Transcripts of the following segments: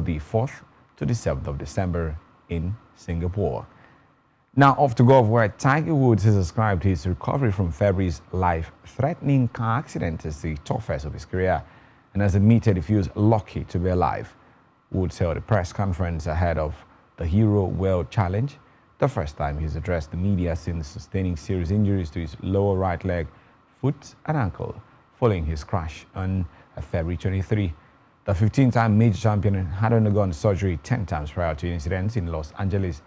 the 4th to the 7th of December in Singapore. Now off to golf, where Tiger Woods has described his recovery from February's life-threatening car accident as the toughest of his career and has admitted he feels lucky to be alive. Woods held a press conference ahead of the Hero World Challenge, the first time he's addressed the media since sustaining serious injuries to his lower right leg, foot and ankle following his crash on February 23. The 15-time major champion had undergone surgery 10 times prior to incidents in Los Angeles,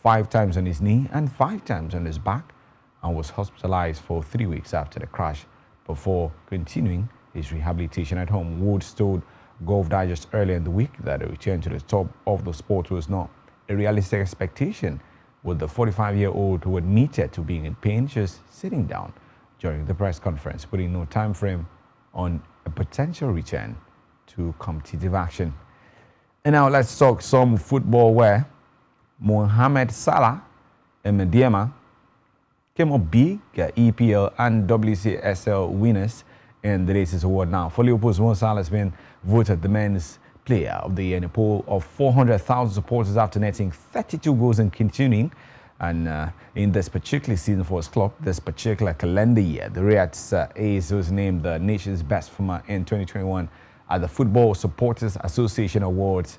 5 times on his knee and 5 times on his back, and was hospitalized for 3 weeks after the crash before continuing his rehabilitation at home. Woods told Golf Digest earlier in the week that a return to the top of the sport was not a realistic expectation, with the 45-year-old who admitted to being in pain just sitting down during the press conference, putting no time frame on a potential return to competitive action. And now let's talk some football, where Mohamed Salah and Mediema came up big, EPL and WCSL winners in the latest award. Now, for Liverpool's, Mo Salah has been voted the men's player of the year in a poll of 400,000 supporters after netting 32 goals and continuing. And in this particular season for his club, this particular calendar year, the Riyadh Ace was named the nation's best performer in 2021 at the Football Supporters Association Awards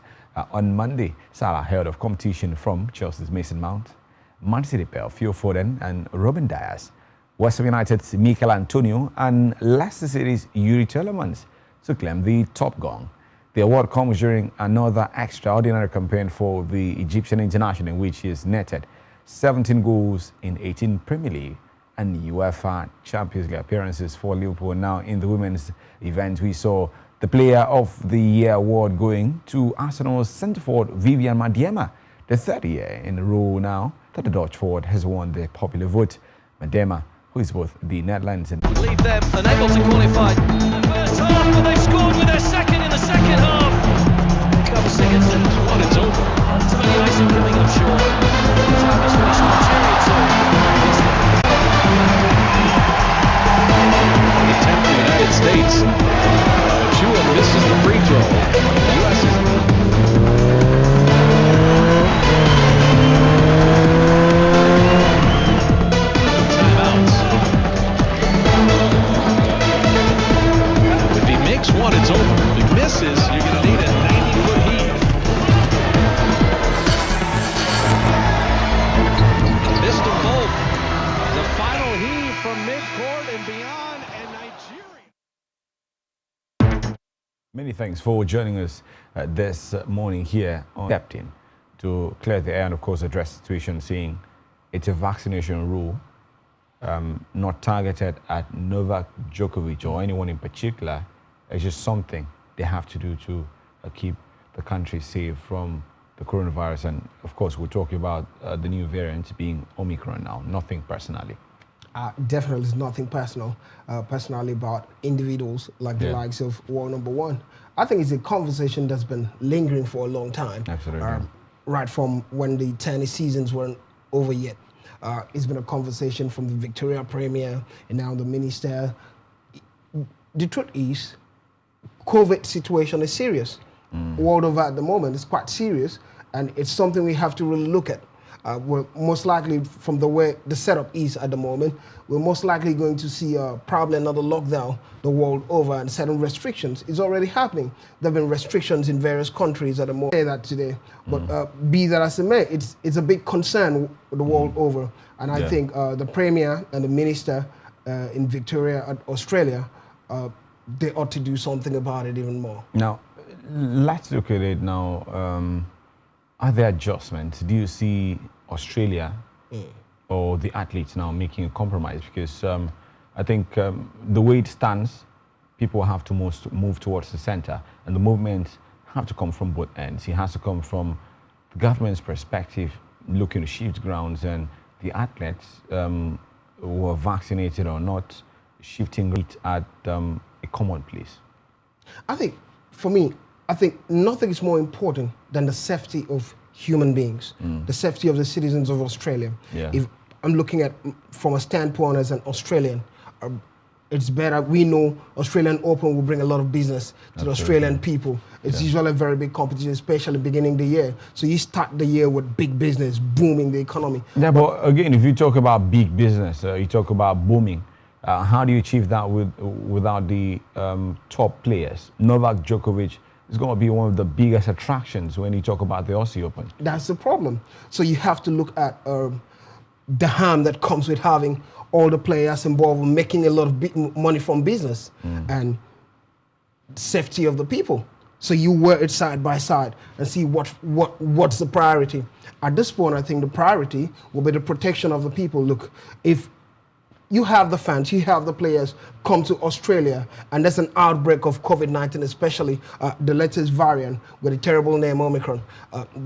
on Monday. Salah held off competition from Chelsea's Mason Mount, Man City pair Phil Foden and Ruben Dias, West Ham United's Mikel Antonio and Leicester City's Yuri Tielemans to claim the top gong. The award comes during another extraordinary campaign for the Egyptian international, in which he has netted 17 goals in 18 Premier League and UEFA Champions League appearances for Liverpool. Now, in the women's event, we saw the Player of the Year award going to Arsenal's centre-forward Viviane Miedema, the third year in a row now that the Dutch forward has won the popular vote. Miedema, who is both the Netherlands and... Leave them unable to qualify in the first half, but they've scored with their second in the second half. Comes against them, one, it's over. Too many icing coming up short. The time has finished on period two. The attempt to the United States. Chua misses the free throw. The U.S. Timeouts. If he makes one, it's over. If he misses, you're going to need a 90-foot heave. Missed them both. The final heave from midcourt and beyond, and Nigeria. Many thanks for joining us this morning here on Captain to clear the air and, of course, address the situation, saying it's a vaccination rule not targeted at Novak Djokovic or anyone in particular. It's just something they have to do to keep the country safe from the coronavirus. And, of course, we're talking about the new variant being Omicron now, nothing personally. Definitely nothing personal, personally about individuals like the likes of world number one. I think it's a conversation that's been lingering for a long time. Absolutely. Right from when the tennis seasons weren't over yet. It's been a conversation from the Victoria Premier and now the Minister. The truth is, COVID situation is serious. World over at the moment, it's quite serious, and it's something we have to really look at. We're most likely, from the way the setup is at the moment, we're most likely going to see probably another lockdown the world over, and certain restrictions is already happening. There have been restrictions in various countries at the moment. I say that today, but be that as it may, it's a big concern the world over, and I think the Premier and the Minister in Victoria, Australia, they ought to do something about it even more. Now, let's look at it now. Are there adjustments? Do you see Australia or the athletes now making a compromise? Because I think the way it stands, people have to move towards the center, and the movement have to come from both ends. It has to come from the government's perspective, looking to shift grounds, and the athletes who are vaccinated or not, shifting it at a common place. I think, for me, I think nothing is more important than the safety of human beings, the safety of the citizens of Australia. If I'm looking at from a standpoint as an Australian, it's better. We know Australian Open will bring a lot of business to the Australian people. It's usually a very big competition, especially beginning of the year. So you start the year with big business, booming the economy. Yeah, but again, if you talk about big business, you talk about booming. How do you achieve that without the top players? Novak Djokovic is going to be one of the biggest attractions when you talk about the Aussie Open. That's the problem. So you have to look at the harm that comes with having all the players involved in making a lot of money from business and safety of the people. So you work it side by side and see what's the priority. At this point, I think the priority will be the protection of the people. Look, if you have the fans, you have the players come to Australia, and there's an outbreak of COVID-19, especially the latest variant with a terrible name, Omicron.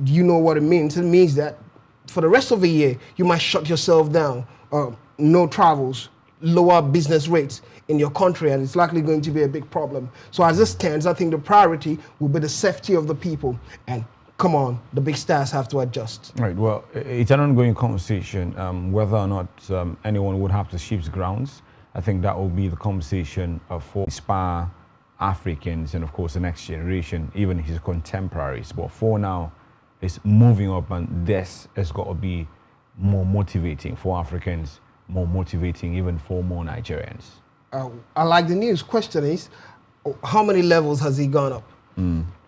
Do you know what it means? It means that for the rest of the year, you might shut yourself down, no travels, lower business rates in your country, and it's likely going to be a big problem. So as it stands, I think the priority will be the safety of the people. And come on, the big stars have to adjust. Right, well, it's an ongoing conversation, whether or not anyone would have to shift grounds. I think that will be the conversation for inspire Africans and, of course, the next generation, even his contemporaries. But for now, it's moving up, and this has got to be more motivating for Africans, more motivating even for more Nigerians. I like the news. Question is, how many levels has he gone up?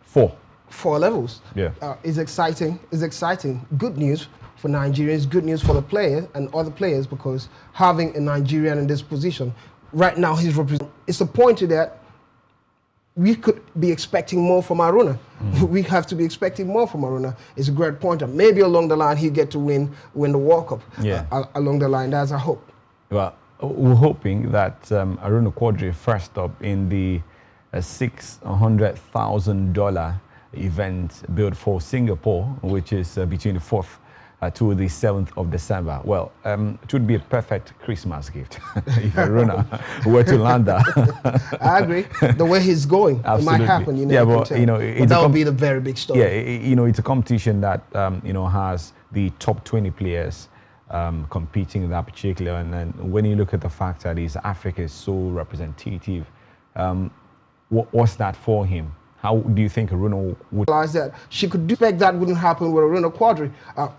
4. 4 levels. Yeah. It's exciting. It's exciting. Good news for Nigerians. Good news for the players and other players, because having a Nigerian in this position right now, he's representing. It's a point to that we could be expecting more from Aruna. We have to be expecting more from Aruna. It's a great pointer. Maybe along the line he'll get to win the World Cup. Yeah. Along the line, that's a hope. Well, we're hoping that Aruna Quadri first up in the $600,000 event built for Singapore, which is between the 4th to the 7th of December. Well, it would be a perfect Christmas gift if Aruna were to land that. I agree. The way he's going, absolutely. It might happen. You know, yeah, but you know, that would be the very big story. Yeah, you know, it's a competition that you know, has the top 20 players competing in that particular. And then when you look at the fact that Africa is so representative, what's that for him? How do you think Aruna would realize that she could expect that wouldn't happen with Aruna Quadri?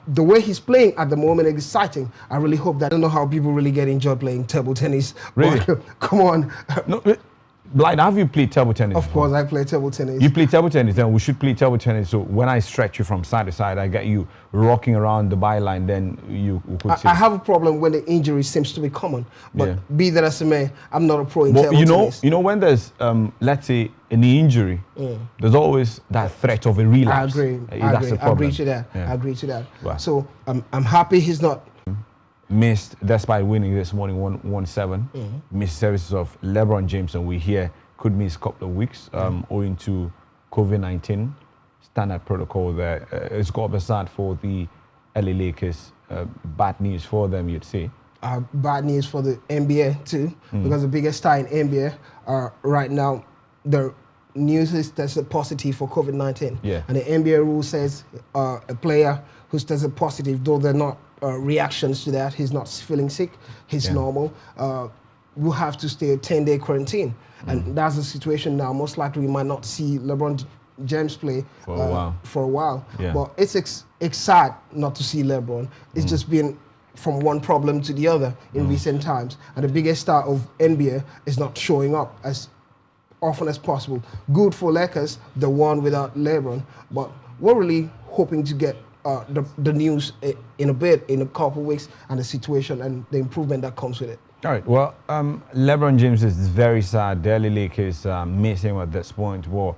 The way he's playing at the moment is exciting. I really hope that. I don't know how people really get enjoyed playing table tennis. Really? Come on. No, Blind, have you played table tennis? Of course, I play table tennis. You play table tennis, then we should play table tennis. So when I stretch you from side to side, I get you rocking around the byline, then you could see. I have a problem when the injury seems to be common. But be that as it may, I'm not a pro in table tennis. You know, when there's, let's say, any injury, there's always that threat of a relapse. I agree. That's the problem. I agree to that. Yeah. I agree to that. Wow. So I'm happy he's not. Missed, despite winning this morning 1-7, missed services of LeBron James, and we hear could miss a couple of weeks owing to COVID-19 standard protocol there. It's got to be sad for the LA Lakers. Bad news for them, you'd say. Bad news for the NBA too, because the biggest star in NBA right now, the news is tested positive for COVID-19. Yeah. And the NBA rule says a player who's tested positive, though they're not reactions to that, he's not feeling sick, he's normal, will have to stay a 10-day quarantine. And that's the situation now. Most likely we might not see LeBron James play for a while. Yeah. But it's sad not to see LeBron. It's just been from one problem to the other in recent times. And the biggest star of NBA is not showing up as often as possible. Good for Lakers, the one without LeBron. But we're really hoping to get the news in a bit, in a couple of weeks, and the situation and the improvement that comes with it. All right. Well, LeBron James is very sad. The LA Lakers miss him at this point. Well,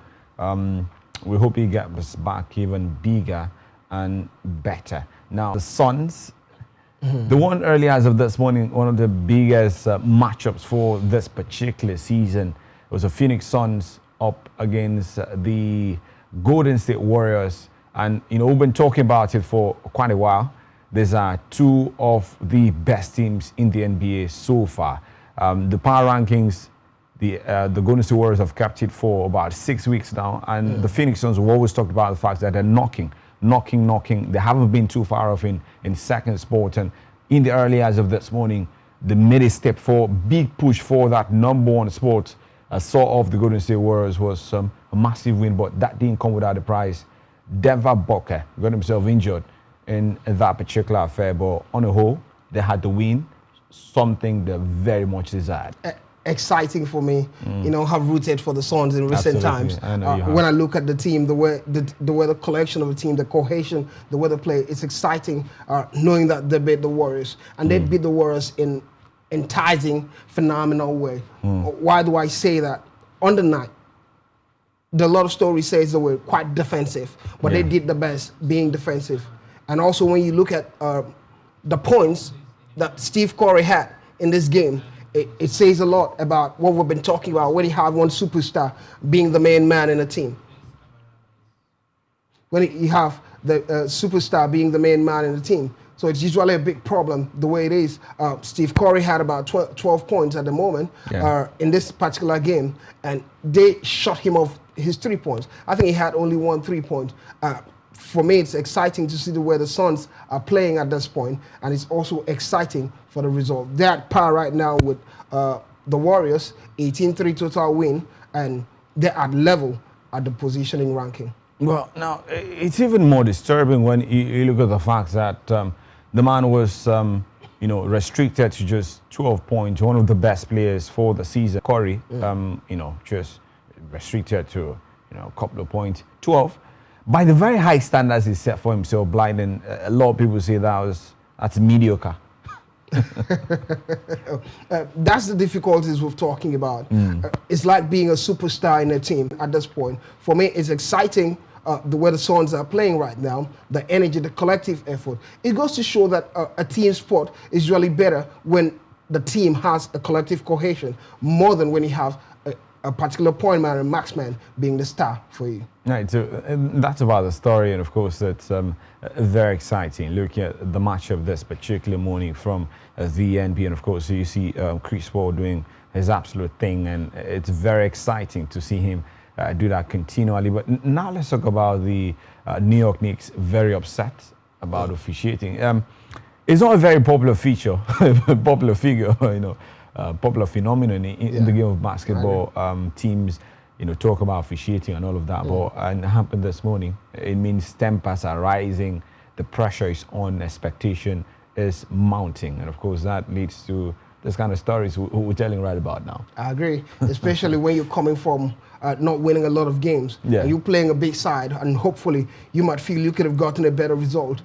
we hope he gets back even bigger and better. Now, the Suns, the one early as of this morning, one of the biggest matchups for this particular season was the Phoenix Suns up against the Golden State Warriors. And, you know, we've been talking about it for quite a while. These are two of the best teams in the NBA so far. The power rankings, the Golden State Warriors have kept it for about 6 weeks now. And the Phoenix Suns have always talked about the fact that they're knocking. They haven't been too far off in second spot. And in the early hours of this morning, they made a step forward, big push for that #1 spot. Sort of the Golden State Warriors was a massive win, but that didn't come without a price. Denver Booker got himself injured in that particular affair, but on the whole, they had to win, something they very much desired. Exciting for me, you know, have rooted for the Suns in recent times. When I look at the team, the way the collection of the team, the cohesion, the way they play, it's exciting knowing that they beat the Warriors, and they beat the Warriors in enticing, phenomenal way. Why do I say that? On the night, a lot of stories says they were quite defensive, but they did the best being defensive. And also when you look at the points that Steve Curry had in this game, it says a lot about what we've been talking about when you have one superstar being the main man in a team. When you have the superstar being the main man in the team. So it's usually a big problem the way it is. Steve Curry had about 12 points at the moment in this particular game, and they shot him off his 3 points. I think he had only 1 3-point. For me, it's exciting to see the way the Suns are playing at this point, and it's also exciting for the result. They're at par right now with the Warriors, 18-3 total win, and they're at level at the positioning ranking. Well, now, it's even more disturbing when you look at the fact that the man was, you know, restricted to just 12 points, one of the best players for the season. Curry, you know, just restricted to, you know, a couple of points, 12. By the very high standards he set for himself, blinding, a lot of people say that's mediocre. That's the difficulties we're talking about. It's like being a superstar in a team at this point. For me, it's exciting the way the Suns are playing right now, the energy, the collective effort. It goes to show that a team sport is really better when the team has a collective cohesion, more than when you have a particular point man and max man being the star for you. Right, so that's about the story, and of course it's very exciting looking at the match of this particular morning from the NBA, and of course you see Chris Paul doing his absolute thing, and it's very exciting to see him do that continually. But now let's talk about the New York Knicks, very upset about officiating. It's not a very popular feature, popular figure, you know, popular phenomenon in the game of basketball. Teams, you know, talk about officiating and all of that, but it happened this morning. It means tempers are rising, the pressure is on, expectation is mounting, and of course that leads to this kind of stories we're telling right about now. I agree, especially when you're coming from not winning a lot of games. And you're playing a big side, and hopefully you might feel you could have gotten a better result.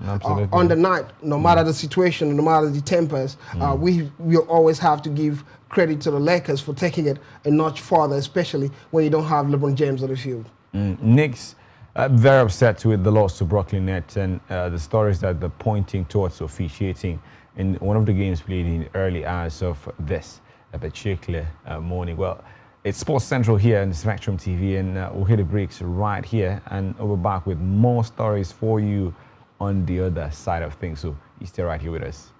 On the night, no matter the situation, no matter the tempers, we always have to give credit to the Lakers for taking it a notch farther, especially when you don't have LeBron James on the field. Knicks very upset with the loss to Brooklyn Nets, and the stories that they're pointing towards officiating in one of the games played in the early hours of this particular morning. Well, it's Sports Central here on Spectrum TV, and we'll hit the breaks right here, and we'll be back with more stories for you on the other side of things. So you stay right here with us.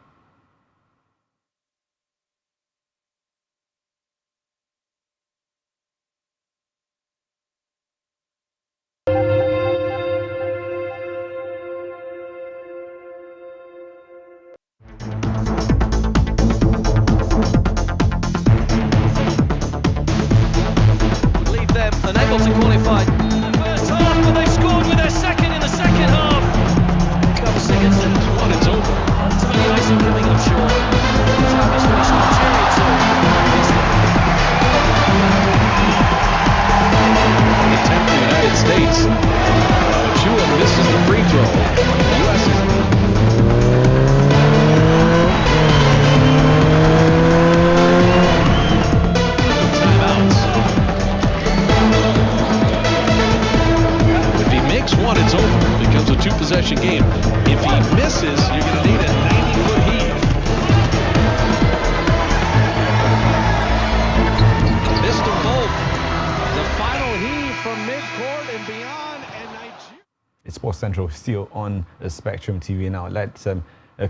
Unable to qualify in the first half, but they scored with their second in the second half. A couple seconds and what, it's over. Too many icing coming up short. Time is finished on Cherry attempt the United States. Chua misses the free throw. The U.S. One, it's over. It becomes a two-possession game. If he misses, you're going to need a 90-foot heave. Missed them both. The final heave from midcourt and beyond, and Nigeria. It's Sports Central still on the Spectrum TV now. Let's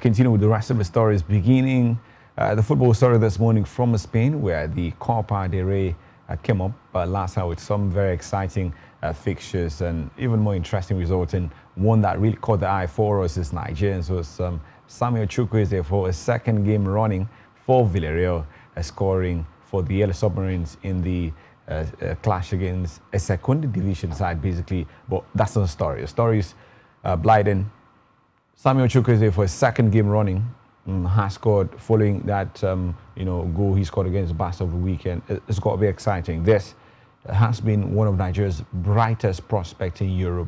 continue with the rest of the stories, beginning the football story this morning from Spain, where the Copa del Rey came up last night with some very exciting fixtures and even more interesting results, and one that really caught the eye for us as Nigerians was Samuel Chukwueze for a second game running for Villarreal, scoring for the Yellow Submarines in the clash against a second division side, basically. But that's not the story. The story is Blyden. Samuel Chukwueze, for his second game running, has scored following that goal he scored against Barca over the weekend. It's got to be exciting. This has been one of Nigeria's brightest prospects in Europe.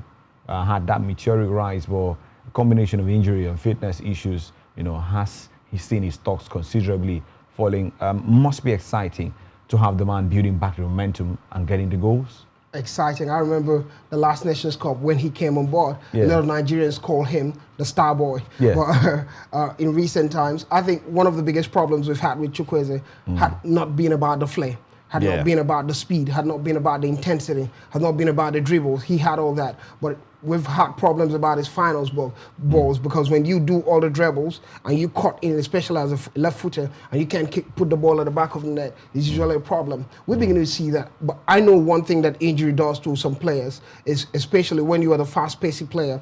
Had that meteoric rise, but a combination of injury and fitness issues, has he's seen his stocks considerably falling. Must be exciting to have the man building back the momentum and getting the goals. Exciting. I remember the last Nations Cup when he came on board. A lot of Nigerians call him the star boy. But in recent times, I think one of the biggest problems we've had with Chukwueze had not been about the flair, had not been about the speed, had not been about the intensity, had not been about the dribbles. He had all that, but we've had problems about his finals balls because when you do all the dribbles and you cut in, especially as a left footer, and you can't put the ball at the back of the net, it's usually a problem. We're beginning to see that. But I know one thing that injury does to some players is, especially when you are the fast-paced player,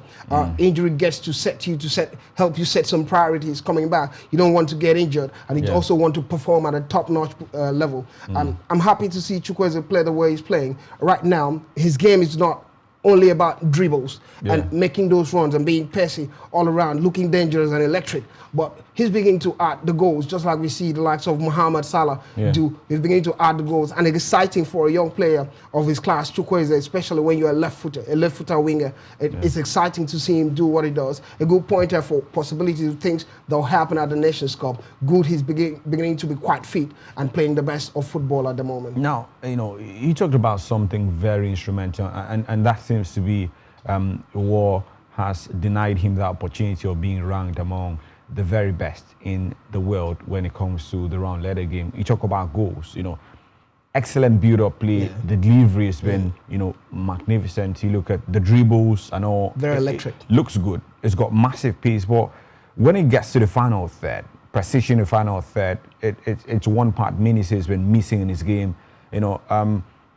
injury gets to help you set some priorities coming back. You don't want to get injured, and you also want to perform at a top-notch level. I'm happy to see Chukwueze play the way he's playing right now. His game is not only about dribbles and making those runs and being pacey all around, looking dangerous and electric. But he's beginning to add the goals, just like we see the likes of Mohamed Salah do. He's beginning to add the goals, and it's exciting for a young player of his class, Chukwueze, especially when you're a left footer winger. It's exciting to see him do what he does. A good pointer for possibilities of things that will happen at the Nations Cup. Good, he's beginning to be quite fit and playing the best of football at the moment. Now, you talked about something very instrumental, and that seems to be war has denied him the opportunity of being ranked among the very best in the world when it comes to the round letter game. You talk about goals, excellent build-up play. The delivery has been, magnificent. You look at the dribbles and all. Very electric. It looks good. It's got massive pace, but when it gets to the final third, precision in the final third, it's one part Minisi has been missing in his game.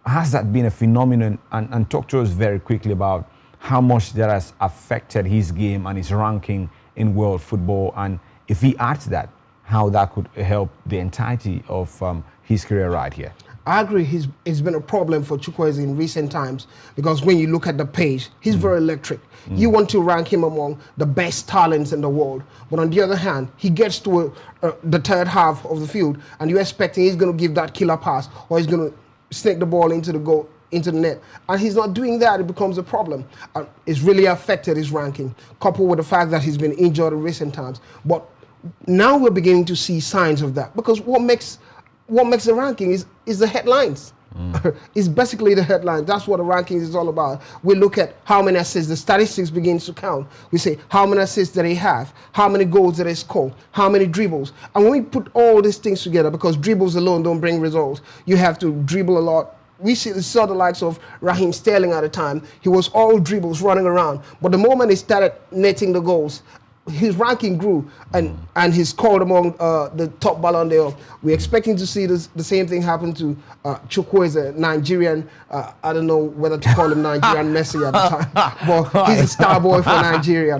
Has that been a phenomenon? And talk to us very quickly about how much that has affected his game and his ranking in world football, and if he adds that, how that could help the entirety of his career right here. I agree. It's been a problem for Chukwueze in recent times because when you look at the pace, he's very electric. You want to rank him among the best talents in the world, but on the other hand, he gets to the third half of the field, and you're expecting he's going to give that killer pass or he's going to snake the ball into the net, and he's not doing that. It becomes a problem. It's really affected his ranking, coupled with the fact that he's been injured in recent times. But now we're beginning to see signs of that, because what makes the ranking is the headlines. It's basically the headlines. That's what the rankings is all about. We look at how many assists, the statistics begins to count. We say how many assists did he have, how many goals did he score, how many dribbles. And when we put all these things together, because dribbles alone don't bring results, you have to dribble a lot. We saw the likes of Raheem Sterling at the time. He was all dribbles running around. But the moment he started netting the goals, his ranking grew, and he scored among the top Ballon d'Or. We're expecting to see the same thing happen to Chukwueze, Nigerian. I don't know whether to call him Nigerian Messi at the time, but he's a star boy for Nigeria.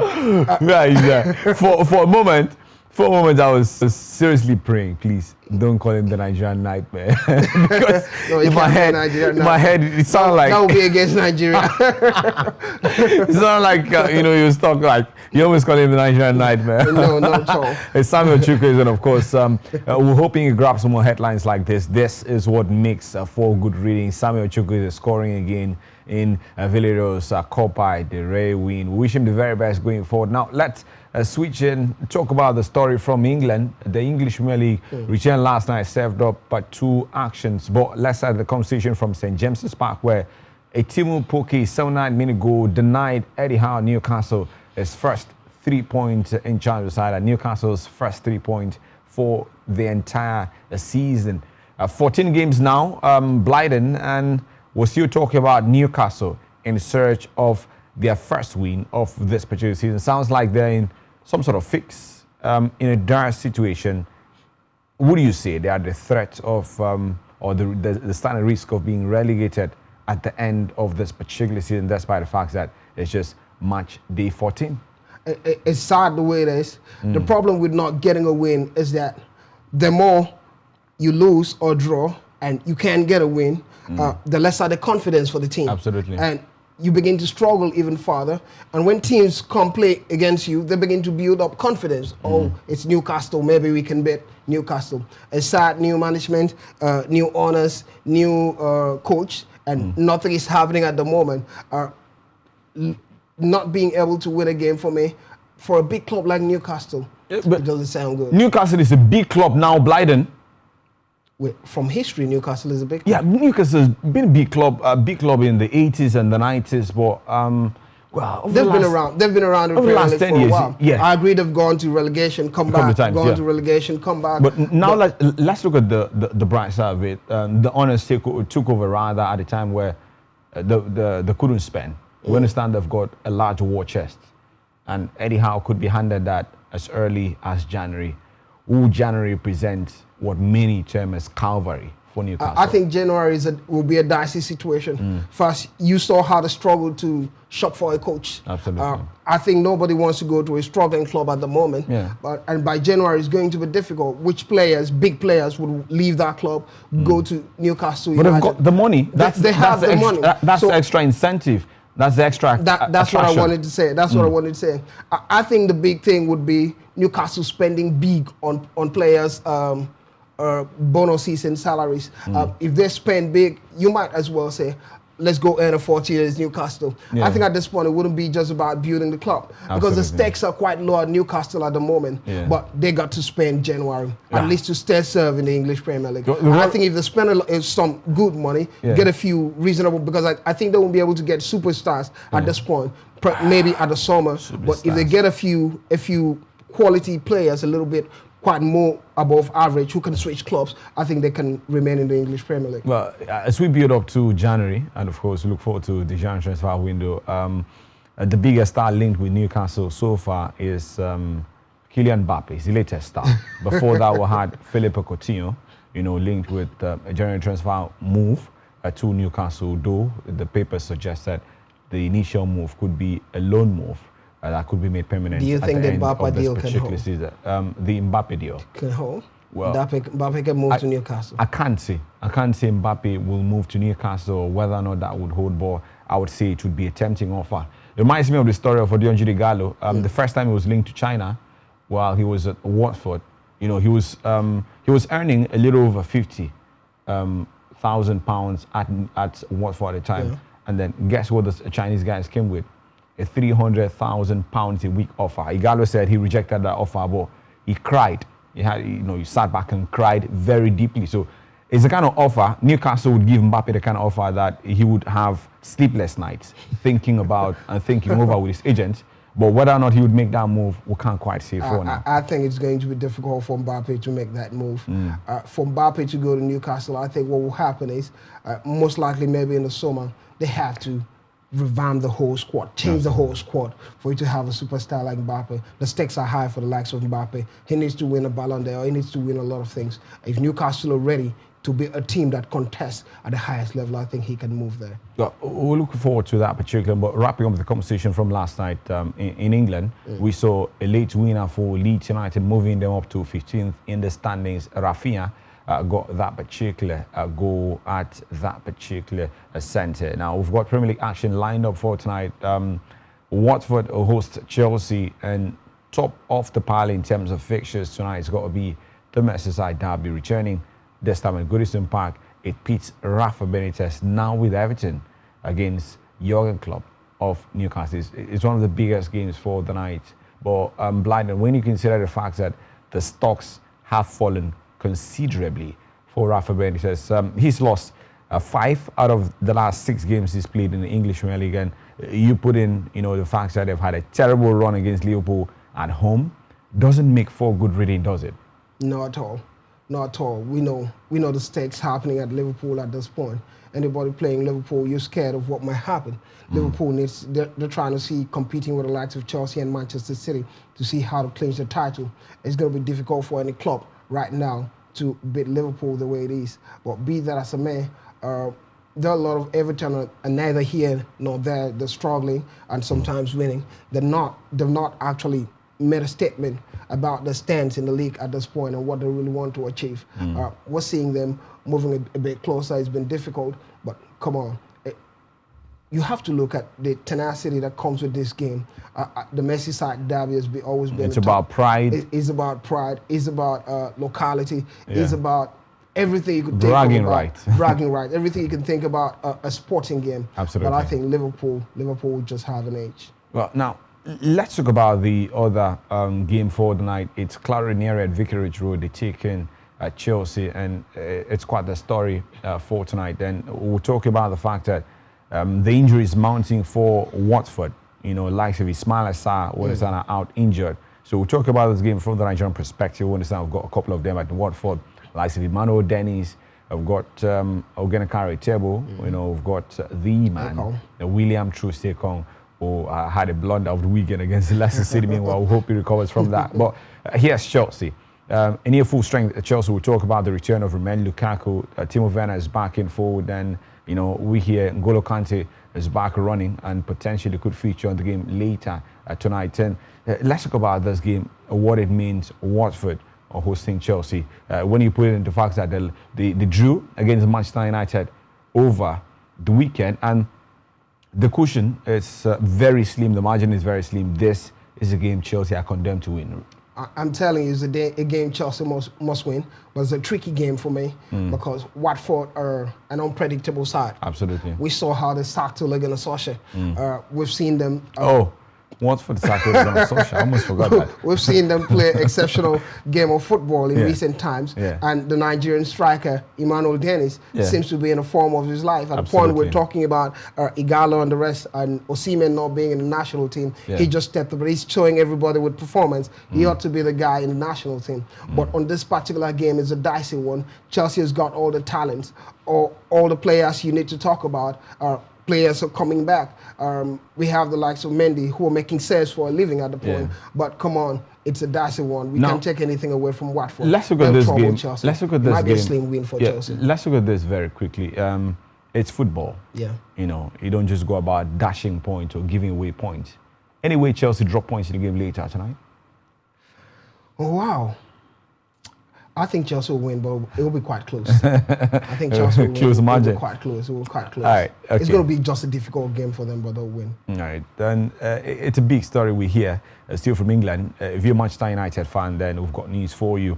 For a moment, I was seriously praying, please don't call him the Nigerian Nightmare. Because no, in my head, it sounded like that would be against Nigeria. It sounded like you was talking like you always call him the Nigerian Nightmare. No, not at all. It's Samuel Chukwueze, and of course, we're hoping you grab some more headlines like this. This is what makes for good reading. Samuel Chukwueze is scoring again in Villarreal's Copa del Rey win. We wish him the very best going forward. Now let's switch in, talk about the story from England. The English Premier League returned last night, served up by 2 actions. But let's start the conversation from St. James's Park, where a Timu Puki 79-minute goal denied Eddie Howe Newcastle his first 3 points in charge of the side, and Newcastle's first 3 points for the entire season. 14 games now, Blyden, and we're still talking about Newcastle in search of their first win of this particular season. Sounds like they're in some sort of fix, in a dire situation. Would you say they are the threat of, or the standard risk of being relegated at the end of this particular season, despite the fact that it's just match day 14? It's sad the way it is. The problem with not getting a win is that the more you lose or draw and you can't get a win, the lesser the confidence for the team. Absolutely. And you begin to struggle even further. And when teams come play against you, they begin to build up confidence. Oh, it's Newcastle, maybe we can beat Newcastle. A sad new management, new owners, new coach, and nothing is happening at the moment. Not being able to win a game for me, for a big club like Newcastle, it doesn't sound good. Newcastle is a big club now, Blyden. From history, Newcastle is a big club. Yeah, Newcastle has been a big club in the 80s and the 90s, but well, they've been around over the last 10 for years. a while. Yeah, I agree they've gone to relegation, come back, gone to relegation, come back. But now let's look at the bright side of it. The owners took over rather at a time where they couldn't spend. We understand they've got a large war chest, and Eddie Howe could be handed that as early as January. Will January present what many term as Calvary for Newcastle? I think January will be a dicey situation. First, you saw how they struggled to shop for a coach. Absolutely. I think nobody wants to go to a struggling club at the moment. Yeah. And by January, it's going to be difficult. Which players, big players, would leave that club, go to Newcastle But United? they've got the money. They have the money. That's the extra incentive. That's the extra That's attraction. what I wanted to say. That's what I wanted to say. I think the big thing would be Newcastle spending big on players' bonuses and salaries. If they spend big, you might as well say, let's go earn a 40 years Newcastle. Yeah. I think at this point, it wouldn't be just about building the club. Absolutely. Because the stakes are quite low at Newcastle at the moment. Yeah. But they got to spend January, at least to stay serve in the English Premier League. I think if they spend some good money, get a few reasonable, because I think they won't be able to get superstars at this point, maybe at the summer. But if they get a few quality players, a little bit quite more above average, who can switch clubs, I think they can remain in the English Premier League. Well, as we build up to January, and of course, we look forward to the January transfer window, the biggest star linked with Newcastle so far is Kylian Mbappe, his latest star. Before that, we had Philippe Coutinho, linked with a January transfer move to Newcastle, though the paper suggests that the initial move could be a loan move. That could be made permanent. Do you think the Mbappe deal can hold? The Mbappe deal Can hold? Well, Mbappe can move to Newcastle. I can't say Mbappe will move to Newcastle, or whether or not that would hold, but I would say it would be a tempting offer. It reminds me of the story of Odion Gallo. The first time he was linked to China, while he was at Watford, he was earning a little over £50,000 at Watford at the time, and then guess what the Chinese guys came with? A £300,000 a week offer. Igalo said he rejected that offer, but he cried. He sat back and cried very deeply. So it's the kind of offer Newcastle would give Mbappe, the kind of offer that he would have sleepless nights thinking about and thinking over with his agent. But whether or not he would make that move, we can't quite say for now. I think it's going to be difficult for Mbappe to make that move. For Mbappe to go to Newcastle, I think what will happen is, most likely maybe in the summer, they have to revamp the whole squad, change the whole squad for you to have a superstar like Mbappe. The stakes are high for the likes of Mbappe. He needs to win a Ballon d'Or. He needs to win a lot of things. If Newcastle are ready to be a team that contests at the highest level, I think he can move there. Well, we're looking forward to that particular, but wrapping up the conversation from last night in England, we saw a late winner for Leeds United, moving them up to 15th in the standings. Rafinha got that particular goal at that particular centre. Now, we've got Premier League action lined up for tonight. Watford host Chelsea, and top of the pile in terms of fixtures tonight has got to be the Merseyside derby, returning this time at Goodison Park. It pits Rafa Benitez now with Everton against Jurgen Klopp of Newcastle. It's one of the biggest games for the night. But Blyden, when you consider the fact that the stocks have fallen considerably for Rafa Benitez, he's lost 5 out of the last 6 games he's played in the English Premier League, and you put in, the fact that they've had a terrible run against Liverpool at home, doesn't make for good reading, does it? Not at all. Not at all. We know the stakes happening at Liverpool at this point. Anybody playing Liverpool, you're scared of what might happen. Liverpool they're trying to see, competing with the likes of Chelsea and Manchester City to see how to clinch the title. It's going to be difficult for any club right now to beat Liverpool the way it is. But be that as a man, there are a lot of Everton are neither here nor there. They're struggling and sometimes winning. They've not actually made a statement about the stance in the league at this point and what they really want to achieve. We're seeing them moving a bit closer. It's been difficult, but come on. You have to look at the tenacity that comes with this game. The Merseyside derby has always been. It's about pride. It's about pride. It's about locality. It's about everything you could think bragging about. right. Bragging right. Everything you can think about a sporting game. Absolutely. But I think Liverpool will just have an edge. Well, now let's talk about the other game for the night. It's Clarineri at Vicarage Road. They take in Chelsea, and it's quite the story for tonight. Then we'll talk about the fact that the injuries mounting for Watford. You know, likes of Ismaila Sarr, who is out injured. So we'll talk about this game from the Nigerian perspective. We understand we've got a couple of them at Watford. Likes of Emmanuel Dennis. I've got Ogenekari Tebo. You know, we've got the man, William Trustekong, who had a blunder of the weekend against Leicester City. Meanwhile, we hope he recovers from that. But here's Chelsea. In near full strength, Chelsea will talk about the return of Romelu Lukaku. Timo Werner is back in forward. Then, you know, we hear N'Golo Kante is back running and potentially could feature on the game later tonight. And let's talk about this game, what it means, Watford or hosting Chelsea. When you put it into fact that they drew against Manchester United over the weekend, and the cushion is very slim, the margin is very slim. This is a game Chelsea are condemned to win. I'm telling you, it's a game Chelsea must win, but it's a tricky game for me because Watford are an unpredictable side. Absolutely. We saw how they sacked Ole Gunnar Solskjaer. We've seen them. Watford sacked Ole Gunnar Solskjaer. I almost forgot that. We've seen them play exceptional game of football in recent times, and the Nigerian striker Emmanuel Dennis seems to be in the form of his life. At the point we're talking about Igalo and the rest, and Osimhen not being in the national team, he just stepped up. But he's showing everybody with performance. He ought to be the guy in the national team. But on this particular game, it's a dicey one. Chelsea has got all the talents, or all the players you need to talk about. Players are coming back. We have the likes of Mendy who are making sales for a living at the point. But come on, it's a dicey one. We can't take anything away from Watford. Let's look at this game. Chelsea. Let's look at this Might game. be a slim win for Chelsea. Let's look at this very quickly. It's football. Yeah. You know, you don't just go about dashing points or giving away points. Anyway, Chelsea drop points in the game later tonight. Oh, wow. I think Chelsea will win, but it will be quite close. I think Chelsea will win. Close margin. It will be quite close. It will be quite close. All right, okay. It's going to be just a difficult game for them, but they'll win. All right. Then it's a big story we hear, still from England. If you're a Manchester United fan, then we've got news for you.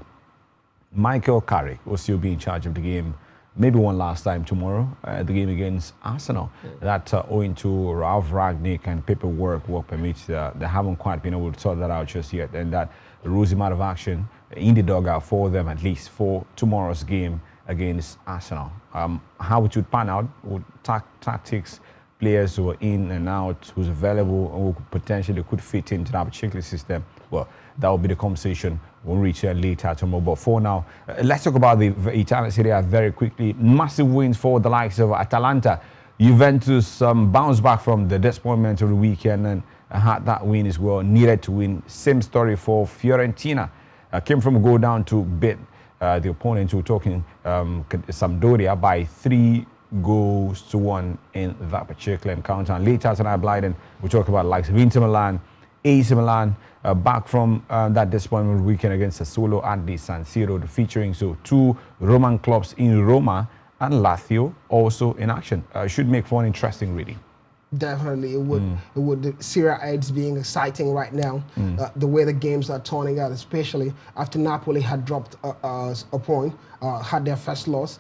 Michael Carrick will still be in charge of the game. Maybe one last time tomorrow, the game against Arsenal. That owing to Ralph Rangnick and paperwork, work permits, they haven't quite been able to sort that out just yet. And that rules him out of action in the dugout for them, at least for tomorrow's game against Arsenal. How it would pan out with tactics, players who are in and out, who's available, and who potentially could fit into that particular system. Well, that will be the conversation we'll reach later tomorrow. But for now, let's talk about the Italian Serie A very quickly. Massive wins for the likes of Atalanta. Juventus bounced back from the disappointment of the weekend and had that win as well. Needed to win. Same story for Fiorentina. Came from a goal down to beat the opponent who were talking Sampdoria by 3-1 in that particular encounter. And later tonight, Blyden, we'll talk about the likes of Inter Milan, AC Milan, back from that disappointment weekend against Sassuolo at the San Siro, featuring two Roman clubs in Roma and Lazio also in action. Should make for an interesting reading. Definitely, it would. It would. The Serie A is being exciting right now. The way the games are turning out, especially after Napoli had dropped a point, had their first loss.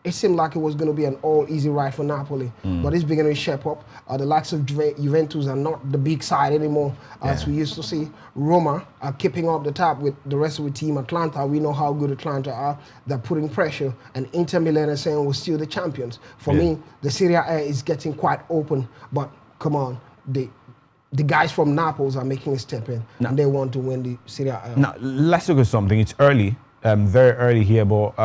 It seemed like it was going to be an all-easy ride for Napoli, but it's beginning to shape up. The likes of Juventus are not the big side anymore, as we used to see. Roma are keeping up the top with the rest of the team. Atlanta, we know how good Atlanta are. They're putting pressure, and Inter Milan are saying we're still the champions. For me, the Serie A is getting quite open, but come on, the guys from Naples are making a step in, and they want to win the Serie A. Now, let's look at something. It's early, very early here, but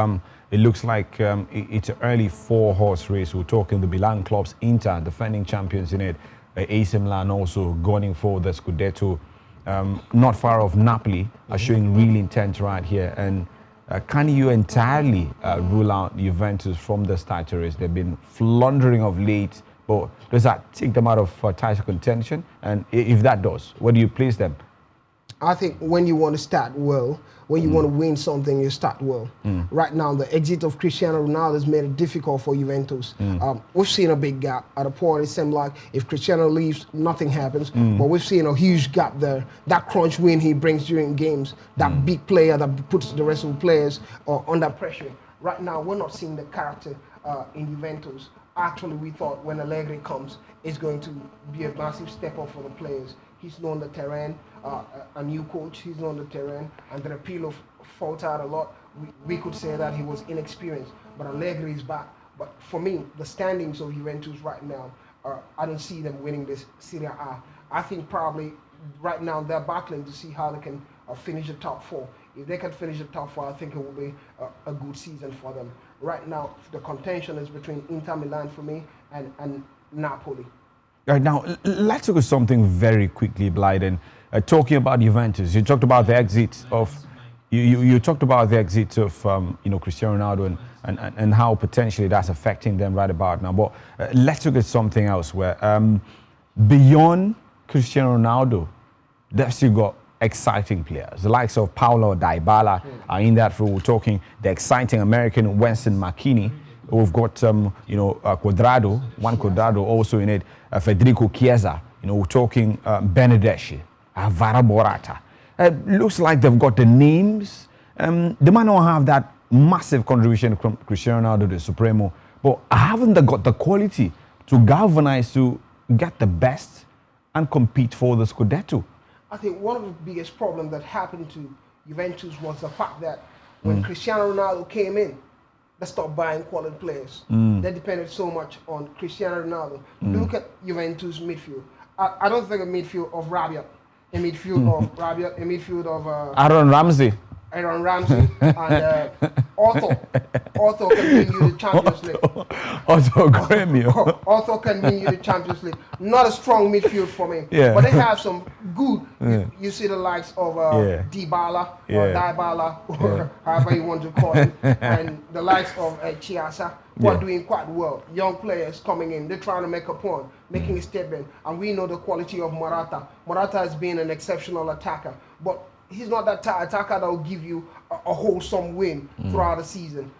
it looks like it's an early four-horse race. We're talking the Milan clubs, Inter, defending champions in it, AC Milan also going for the Scudetto. Not far off Napoli are showing real intent right here. And can you entirely rule out Juventus from this title race? They've been floundering of late, but does that take them out of title contention? And if that does, where do you place them? I think when you want to start well, when you want to win something, you start well. Right now, the exit of Cristiano Ronaldo has made it difficult for Juventus. We've seen a big gap. At a point, it seemed like if Cristiano leaves, nothing happens. But we've seen a huge gap there. That crunch win he brings during games, that big player that puts the rest of the players under pressure. Right now, we're not seeing the character in Juventus. Actually, we thought when Allegri comes, it's going to be a massive step up for the players. He's known the terrain, a new coach, he's known the terrain, and the appeal of faltered a lot. We could say that he was inexperienced, but Allegri is back. But for me, the standings of Juventus right now, I don't see them winning this Serie A. I think probably right now they're battling to see how they can finish the top 4. If they can finish the top 4, I think it will be a good season for them. Right now, the contention is between Inter Milan for me and Napoli. Right now, let's look at something very quickly, Blyden. Talking about Juventus, you talked about the exit of you talked about the exit of Cristiano Ronaldo and how potentially that's affecting them right about now. But let's look at something else where beyond Cristiano Ronaldo, they've still got exciting players. The likes of Paulo Dybala are in that role. We're talking the exciting American Winston McKinney. We've got Cuadrado, Juan Cuadrado also in it. Federico Chiesa. We're talking Benedeschi, Alvaro Morata. Looks like they've got the names. They might not have that massive contribution from Cristiano Ronaldo, the Supremo, but haven't they got the quality to galvanize to get the best and compete for the Scudetto? I think one of the biggest problems that happened to Juventus was the fact that when Cristiano Ronaldo came in, they stopped buying quality players. They depended so much on Cristiano Ronaldo. Look at Juventus midfield. I don't think a midfield of Rabiot, a midfield of Rabiot, a midfield of Aaron Ramsey, and Otto can win you the Champions League. Otto Gremio. Otto can win you the Champions League. Not a strong midfield for me, but they have some good. You see the likes of Dybala or Dybala, or however you want to call it, and the likes of Chiesa, who are doing quite well. Young players coming in, they're trying to make a point, making a statement, and we know the quality of Morata. Morata has been an exceptional attacker, but he's not that attacker that will give you a wholesome win throughout the season.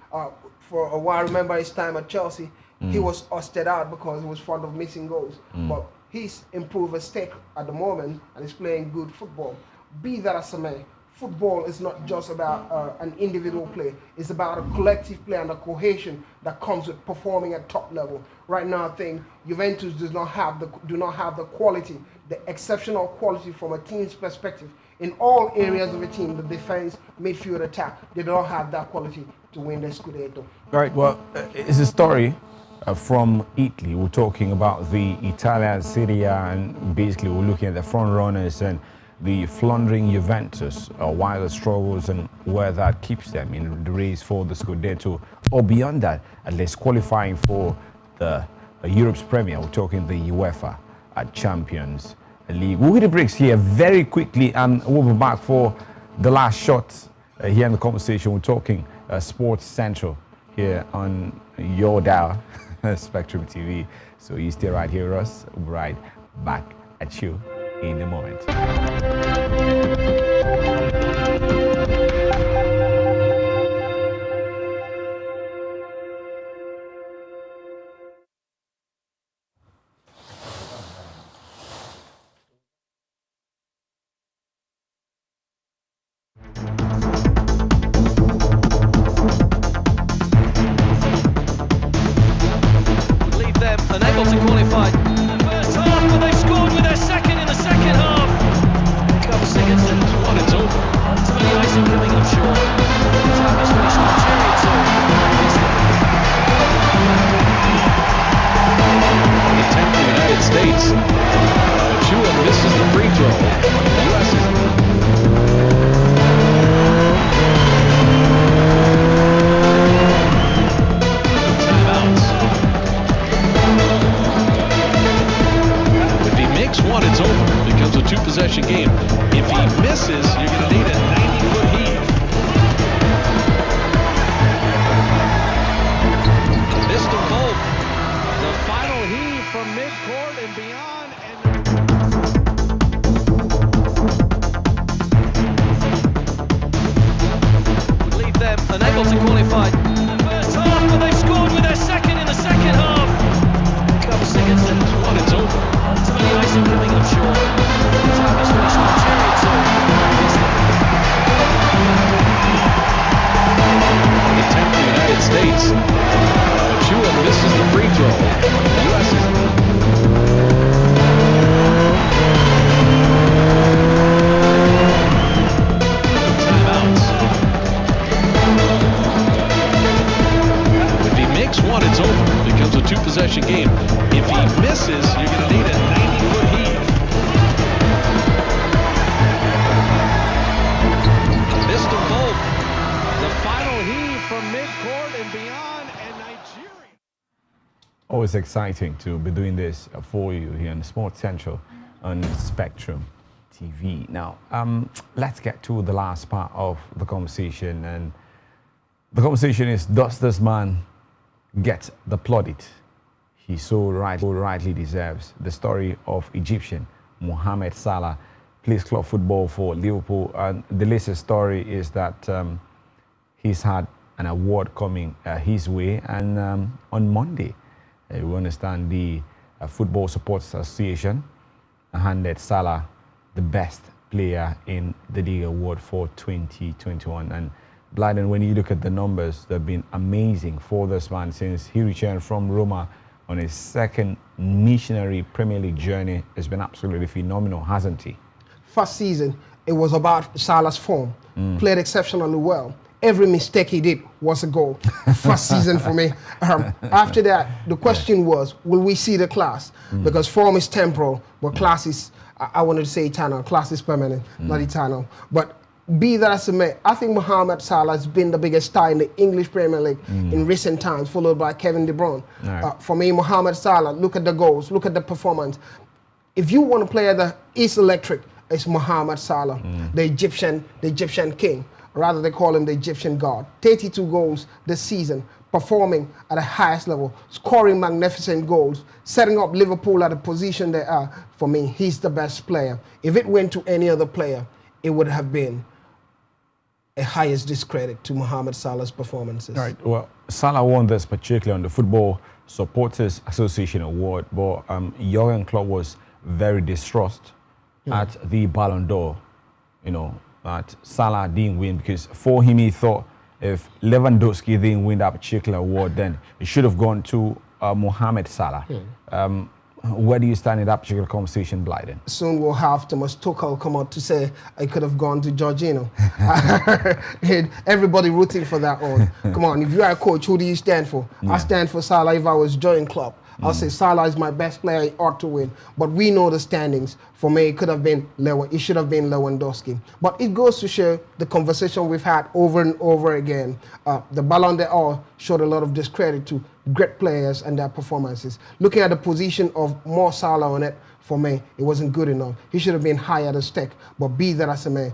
For a while, I remember his time at Chelsea, he was ousted out because he was fond of missing goals. But he's improved his stake at the moment and he's playing good football. Be that as it may, football is not just about an individual play. It's about a collective play and a cohesion that comes with performing at top level. Right now, I think Juventus do not have the quality, the exceptional quality from a team's perspective. In all areas of a team, the defense, midfield, attack, they don't have that quality to win the Scudetto. Right, well, it's a story from Italy. We're talking about the Italian Serie A, and basically we're looking at the front runners and the floundering Juventus, while the struggles and where that keeps them in the race for the Scudetto, or beyond that, at least qualifying for the Europe's Premier. We're talking the UEFA Champions League. We'll hit the breaks here very quickly and we'll be back for the last shot here in the conversation. We're talking Sports Central here on your dial, Spectrum TV. So you stay right here with us. We'll be right back at you in a moment. Unable to qualify in the first half, but they scored with their second in the second half. A couple of seconds and what, it's over. Too many icing coming up short. Time is finished on Cherry attempt the United States. Chua misses the free throw. The U.S. One, it's over. It becomes a two-possession game. If he misses, you're going to need a 90-foot heave. Missed them both. The final heave from midcourt and beyond. always exciting to be doing this for you here on Sports Central on Spectrum TV. Now, let's get to the last part of the conversation, and the conversation is: does this man get the plaudit he so rightly deserves? The story of Egyptian Mohamed Salah plays club football for Liverpool, and the latest story is that he's had an award coming his way, and on Monday, we understand the Football Supporters Association handed Salla the best player in the league award for 2021. And Blyden, when you look at the numbers, they've been amazing for this man since he returned from Roma on his second missionary Premier League journey. It's been absolutely phenomenal, hasn't he? First season, it was about Salah's form. Played exceptionally well. Every mistake he did was a goal. First season for me. After that, the question was, will we see the class? Because form is temporal, but class is, I wanted to say eternal. Class is permanent, not eternal. But be that as it may, I think Mohamed Salah has been the biggest star in the English Premier League in recent times, followed by Kevin De Bruyne. Right. For me, Mohamed Salah, look at the goals, look at the performance. If you want a player that is electric, it's Mohamed Salah, the Egyptian king. Rather, they call him the Egyptian god. 32 goals this season, performing at the highest level, scoring magnificent goals, setting up Liverpool at the position they are. For me, he's the best player. If it went to any other player, it would have been a highest discredit to Mohamed Salah's performances. All right. Well, Salah won this particularly on the Football Supporters Association Award, but Jurgen Klopp was very distressed at the Ballon d'Or, you know, that Salah didn't win, because for him he thought if Lewandowski didn't win that particular award, then it should have gone to Mohamed Salah. Where do you stand in that particular conversation, Blyden? Soon we'll have Thomas Tuchel come out to say I could have gone to Jorginho. Everybody rooting for that one. Come on, if you are a coach, who do you stand for? I stand for Salah. If I was Jurgen Klopp, I'll say Salah is my best player, he ought to win. But we know the standings. For me, it should have been Lewandowski. But it goes to show the conversation we've had over and over again. The Ballon d'Or showed a lot of discredit to great players and their performances. Looking at the position of Mo Salah on it, for me, it wasn't good enough. He should have been higher the stake. But be that as it may,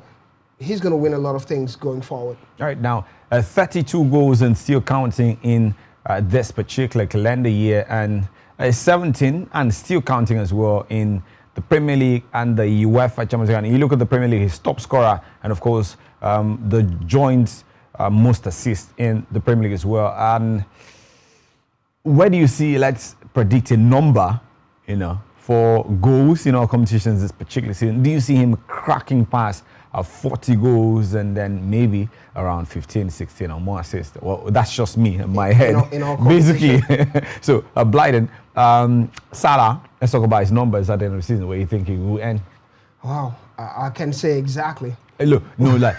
he's going to win a lot of things going forward. All right, now, 32 goals and still counting in this particular calendar year, and 17 and still counting as well in the Premier League and the UEFA Champions League. And you look at the Premier League, his top scorer, and of course the joint most assists in the Premier League as well. And where do you see, let's predict a number, you know, for goals in our competitions this particular season? Do you see him cracking past 40 goals and then maybe around 15, 16 or more assists? Well, that's just me in my head, in our basically. So, Blyden, Salah, let's talk about his numbers at the end of the season. Where you think he will end? Wow, I can say exactly. Look, no, like,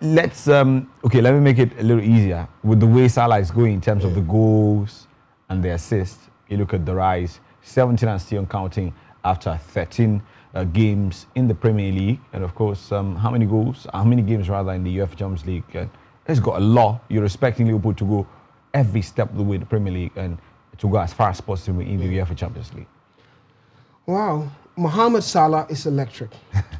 let's, okay, let me make it a little easier. With the way Salah is going in terms of the goals and the assists, you look at the rise, 17 and still counting after 13 games in the Premier League, and of course, how many games rather in the UEFA Champions League? It's got a lot. You're expecting Liverpool to go every step of the way in the Premier League and to go as far as possible in the UEFA Champions League. Wow, Mohamed Salah is electric.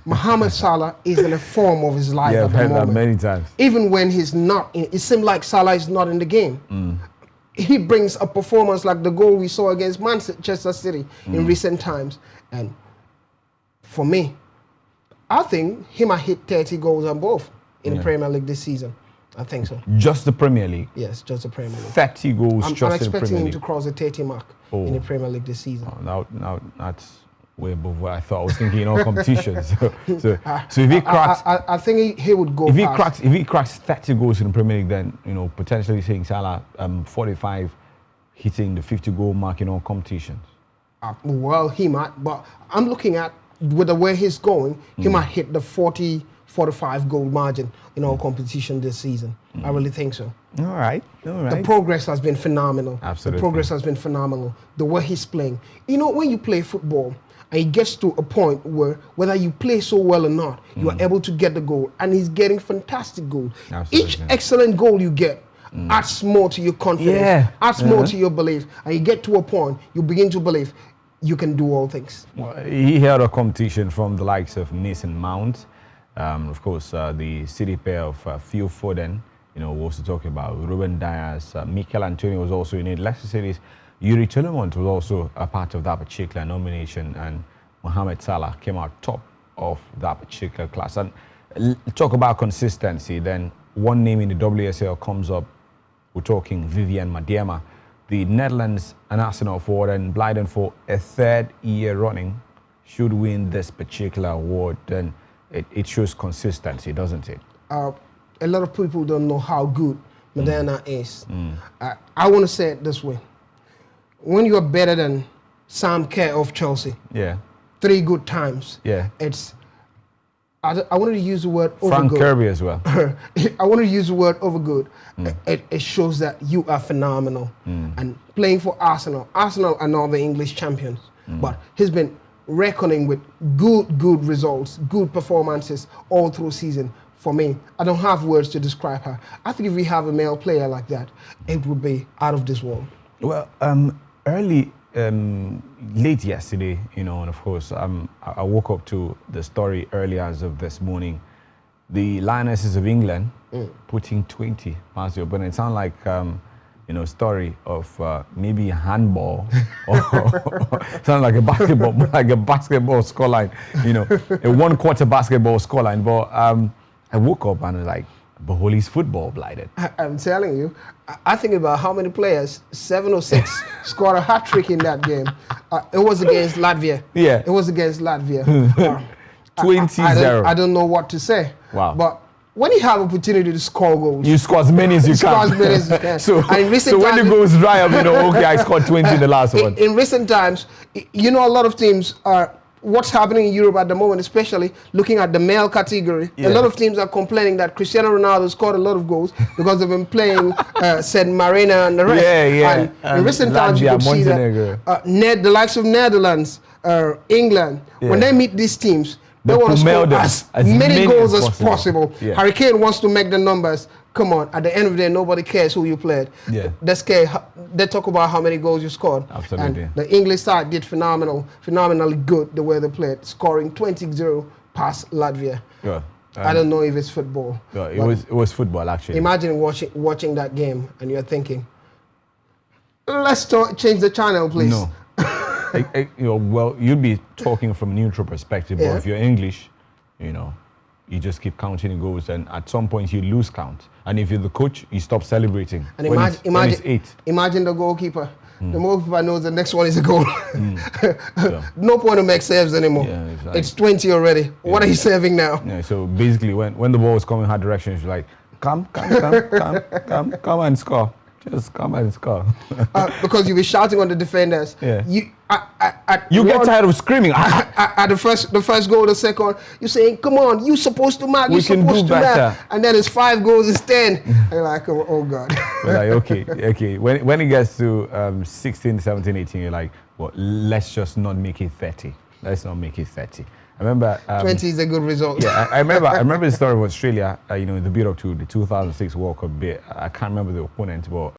Mohamed Salah is in a form of his life. Yeah, at I've the heard moment. that many times. Even when he's not, it seems like Salah is not in the game. He brings a performance like the goal we saw against Manchester City in recent times, and for me, I think he might hit 30 goals on both in the Premier League this season. I think so. Just the Premier League? Yes, just the Premier League. 30 goals I'm just in the Premier League? I'm expecting him to cross the 30 mark in the Premier League this season. Oh, now that's way above what I thought. I was thinking in all competitions. So if he cracks... I think he would go if past. If he cracks 30 goals in the Premier League, then, you know, potentially seeing Salah 45 hitting the 50-goal mark in all competitions. Well, he might, but I'm looking at, with the way he's going, he might hit the 40, 45 goal margin in all competition this season. I really think so. All right. The progress has been phenomenal. Absolutely. The progress has been phenomenal. The way he's playing. You know, when you play football, and it gets to a point where whether you play so well or not, you are able to get the goal. And he's getting fantastic goals. Each excellent goal you get, adds more to your confidence, adds more to your belief, and you get to a point, you begin to believe you can do all things. Well, he held a competition from the likes of Mason Mount, of course, the city pair of Phil Foden, we also talking about Ruben Dias, Mikel Antonio was also in it. Leicester City's Yuri Tillemont was also a part of that particular nomination, and Mohamed Salah came out top of that particular class. And talk about consistency, then one name in the WSL comes up. We're talking Viviane Miedema, the Netherlands and Arsenal forward and Blyden for a third year running should win this particular award. Then it shows consistency, doesn't it? A lot of people don't know how good Miedema is. I want to say it this way. When you are better than Sam Kerr of Chelsea, 3 good times, it's, I wanted to use the word over Frank good. Kirby as well. I wanted to use the word over good. It shows that you are phenomenal. And playing for Arsenal are not the English champions, but he's been reckoning with good results, good performances all through season. For me, I don't have words to describe her. I think if we have a male player like that, it would be out of this world. Well, late yesterday, and of course, I woke up to the story early as of this morning. The Lionesses of England putting 20 past the opponent. It sounds like, story of maybe handball or sounds like a basketball scoreline, a 1/4 basketball scoreline. But I woke up and I was like, Boholi's football blighted. I'm telling you, I think about how many players, 7 or 6, scored a hat-trick in that game. It was against Latvia. Yeah. It was against Latvia. 20-0. I don't know what to say. Wow. But when you have opportunity to score goals, you score as many as you can. Score as many as you can. So when the goals dry up, okay, I scored 20 in the last one. In recent times, a lot of teams are, what's happening in Europe at the moment, especially looking at the male category, a lot of teams are complaining that Cristiano Ronaldo scored a lot of goals because they've been playing St. Marina and the rest. And in recent times, you could see that the likes of Netherlands, England, when they meet these teams, they want to score as many goals as possible. Harry Kane wants to make the numbers. Come on, at the end of the day, nobody cares who you played. They talk about how many goals you scored. Absolutely. And the English side did phenomenally good the way they played, scoring 20-0 past Latvia. I don't know if it's football. It was football, actually. Imagine watching that game and you're thinking, let's change the channel, please. No. Well, you'd be talking from a neutral perspective, but if you're English, you just keep counting the goals, and at some point you lose count. And if you're the coach, you stop celebrating. And imagine the goalkeeper. The goalkeeper knows the next one is a goal. No point to make saves anymore. Exactly. It's 20 already. What are you saving now? So basically, when the ball was coming her direction, it's like, come and score. Just come and score. Because you'll be shouting on the defenders. You get tired of screaming. At the first goal, the second, you're saying, come on, you're supposed to mark, you're supposed to mark. And then it's 5 goals, it's 10. And you're like, oh God. We're like, okay. When it gets to 16, 17, 18, you're like, well, let's just not make it 30. Let's not make it 30. I remember 20 is a good result. I remember the story of Australia. In the build up to the 2006 World Cup bit. I can't remember the opponent, but